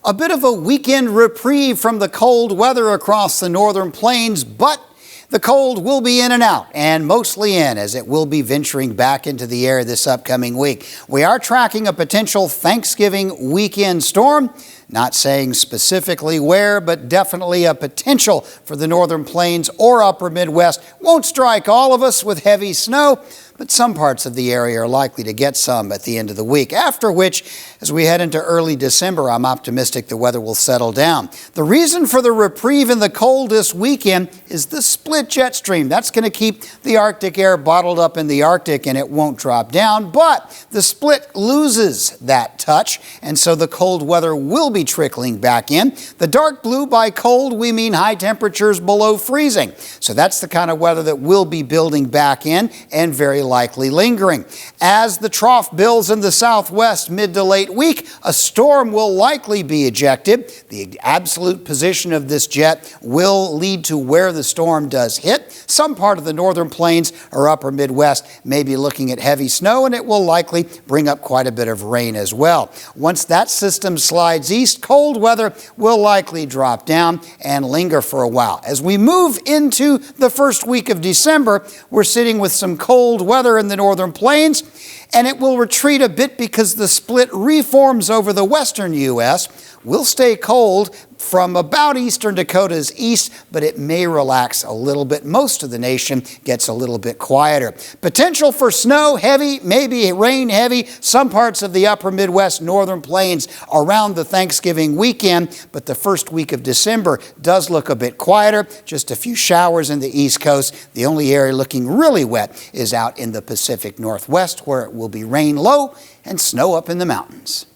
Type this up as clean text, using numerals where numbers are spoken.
A bit of a weekend reprieve from the cold weather across the northern plains, but the cold will be in and out, and mostly in, as it will be venturing back into the air this upcoming week. We are tracking a potential Thanksgiving weekend storm. Not saying specifically where, but definitely a potential for the northern plains or upper Midwest. Won't strike all of us with heavy snow, but some parts of the area are likely to get some at the end of the week. After which, as we head into early December, I'm optimistic the weather will settle down. The reason for the reprieve in the cold this weekend is the split jet stream. That's going to keep the Arctic air bottled up in the Arctic, and it won't drop down. But the split loses that touch, and so the cold weather will be trickling back in. The dark blue, by cold, we mean high temperatures below freezing. So that's the kind of weather that will be building back in and very likely lingering. As the trough builds in the southwest mid to late week, a storm will likely be ejected. The absolute position of this jet will lead to where the storm does hit. Some part of the northern plains or upper Midwest may be looking at heavy snow, and it will likely bring up quite a bit of rain as well. Once that system slides east, cold weather will likely drop down and linger for a while. As we move into the first week of December, we're sitting with some cold weather in the northern plains, and it will retreat a bit because the split reforms over the western U.S. Will stay cold from about eastern Dakota's east, but it may relax a little bit. Most of the nation gets a little bit quieter. Potential for snow heavy, maybe rain heavy, some parts of the upper Midwest, northern plains around the Thanksgiving weekend, but the first week of December does look a bit quieter. Just a few showers in the East Coast. The only area looking really wet is out in the Pacific Northwest, where it will be rain low and snow up in the mountains.